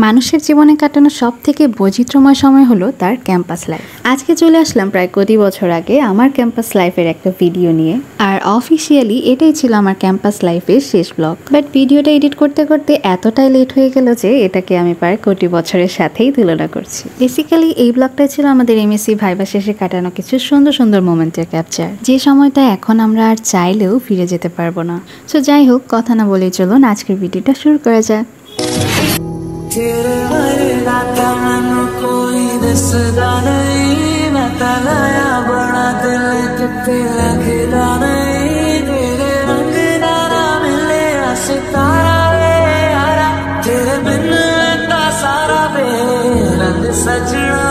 মানুষের জীবনে কাটানো সবথেকে বৈচিত্র্যময় সময় হলো তার ক্যাম্পাস লাইফ। আজকে চলে আসলাম প্রায় কোটি বছর আগে আমার ক্যাম্পাস লাইফের একটা ভিডিও নিয়ে। আর অফিসিয়ালি এটাই ছিল আমার ক্যাম্পাস লাইফের শেষ ব্লগ। বাট ভিডিওটা এডিট করতে করতে এতটাই লেট হয়ে গেল যে এটাকে আমি প্রায় কোটি বছরের সাথেই তুলনা করছি। বেসিক্যালি এই ব্লগটা ছিল আমাদের এমএসসি ভাইবা শেষে কাটানো কিছু সুন্দর সুন্দর মোমেন্টের ক্যাপচার, যে সময়টা এখন আমরা আর চাইলেও ফিরে যেতে পারবো না। সো যাই হোক, কথা না বলেই চলুন আজকের ভিডিওটা শুরু করা যাক। तेरे नाता मैनू कोई दसदा नहीं, मैं तलाया बड़ा दिल किते लगदा नहीं। तेरे रंग नारा मिले सितारा वे यारा, तेरे बिन लगदा सारा बेरंग सजना।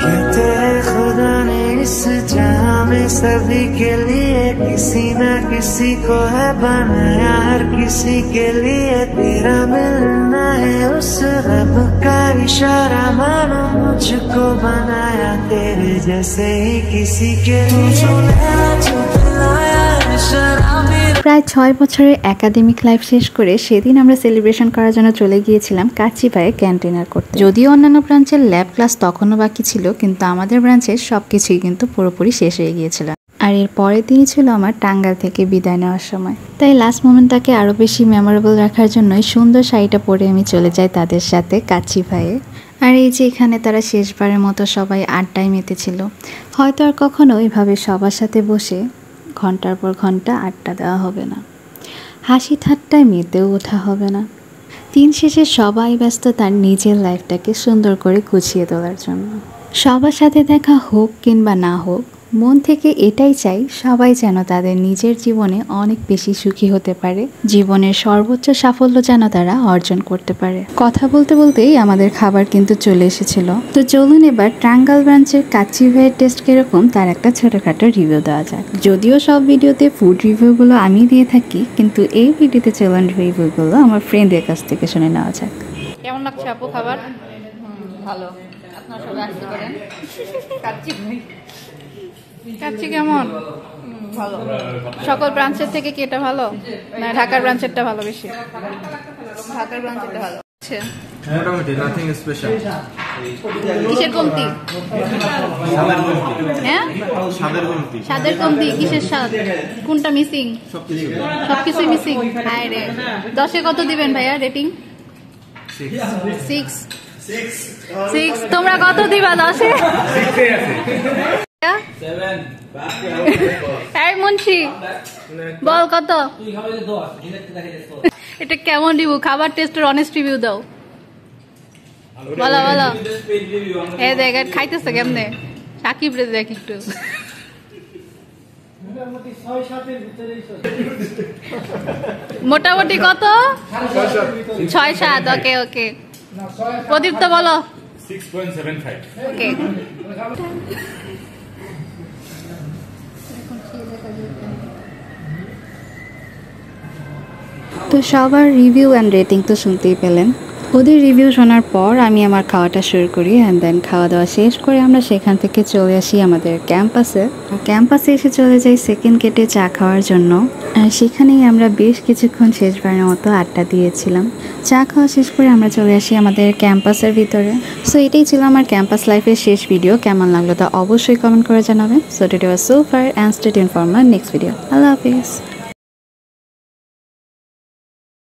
कहते हैं खुदा ने इस जहां में सभी के लिए किसी न किसी को है बनाया, हर किसी के लिए तेरा मिलना है उस रब का इशारा। मानो मुझको बनाया तेरे जैसे ही किसी के लिए। প্রায় 6 বছরের একাডেমিক লাইফ শেষ করে সেদিন আমরা সেলিব্রেশন করার জন্য চলে গিয়েছিলাম কাচ্চিপায়ে ক্যান্টিনার করতে। যদিও অন্যান্য ব্রাঞ্চের ল্যাব ক্লাস তখনও বাকি ছিল, কিন্তু আমাদের ব্রাঞ্চের সবকিছুই কিন্তু পুরোপুরি শেষ হয়ে গিয়েছিল। আর এর পরের দিনই ছিল আমার টাঙ্গাইল থেকে বিদায় নেওয়ার সময়। তাই লাস্ট মোমেন্টটাকে আরও বেশি মেমোরেবল রাখার জন্যই সুন্দর শাড়িটা পরে আমি চলে যাই তাদের সাথে কাচ্চিপায়ে। আর এই যে এখানে তারা শেষবারের মতো সবাই আড্ডায় মেতেছিল। হয়তো আর কখনো এভাবে সবার সাথে বসে ঘন্টার পর ঘন্টা আড্ডা দেওয়া হবে না, হাসি ঠাট্টায় মেতেও ওঠা হবে না। দিন শেষে সবাই ব্যস্ত তার নিজের লাইফটাকে সুন্দর করে গুছিয়ে তোলার জন্য। সবার সাথে দেখা হোক কিংবা না হোক, মন থেকে এটাই চাই সবাই যেন তাদের নিজের জীবনে অনেক বেশি সুখী হতে পারে, জীবনের সর্বোচ্চ সাফল্য যেন তারা অর্জন করতে পারে। কথা বলতে বলতেই আমাদের খাবার কিন্তু চলে এসেছিল। তো চলুন এবার টাঙ্গাইল ব্রাঞ্চের কাচ্চিপায়ের টেস্ট কিরকম তার একটা ছোটখাটো রিভিউ দেওয়া যাক। যদিও সব ভিডিওতে ফুড রিভিউগুলো আমি দিয়ে থাকি, কিন্তু এই ভিডিওতে চলুন রিভিউগুলো আমার ফ্রেন্ডদের কাছ থেকে শুনে নেওয়া যাক। কেমন লাগছে আপু খাবার? ভালো। আপনারা সবাই আসতে পারেন। কাচ্চি কেমন? ভালো। সকল ব্রাঞ্চের থেকে কি এটা ভালো, না ঢাকার ব্রাঞ্চেরটা ভালো? বেশি ঢাকার ব্রাঞ্চেরটা ভালো। আচ্ছা, মোটামুটি নাথিং স্পেশাল। কিসের কমতি? হ্যাঁ, স্বাদের কমতি। কিসের স্বাদ? কোনটা মিসিং? সবকিছুই মিসিং। হায় রে, 10-এ কত দিবেন ভাইয়া রেটিং? 6। তোমরা কত দিবা 10-এ? এই মুন্সি বল কত? এটা কেমন রিভিউ? খাবার টেস্টের অনেস্ট রিভিউ দাও। বলো বলো। এই দেখ খাইতেছে কেমনে, সাকিব রে দেখ একটু। মোটামুটি কত? 6-7। ওকে ওকে। প্রদীপ তো বলো। 6.75। ওকে। তো সবার রিভিউ অ্যান্ড রেটিং তো শুনতেই পেলেন। ওদের রিভিউ শোনার পর আমি আমার খাওয়াটা শুরু করি, অ্যান্ড দেন খাওয়া দাওয়া শেষ করে আমরা সেখান থেকে চলে আসি আমাদের ক্যাম্পাসে এসে চলে যাই সেকেন্ড গেটে চা খাওয়ার জন্য। আর সেখানেই আমরা বেশ কিছুক্ষণ শেষবারের মতো আড্ডা দিয়েছিলাম। চা খাওয়া শেষ করে আমরা চলে আসি আমাদের ক্যাম্পাসের ভিতরে। সো এটাই ছিল আমার ক্যাম্পাস লাইফের শেষ ভিডিও। কেমন লাগলো তা অবশ্যই কমেন্ট করে জানাবেন। So today was so far, and stay tuned for my next video. Allah Hafiz.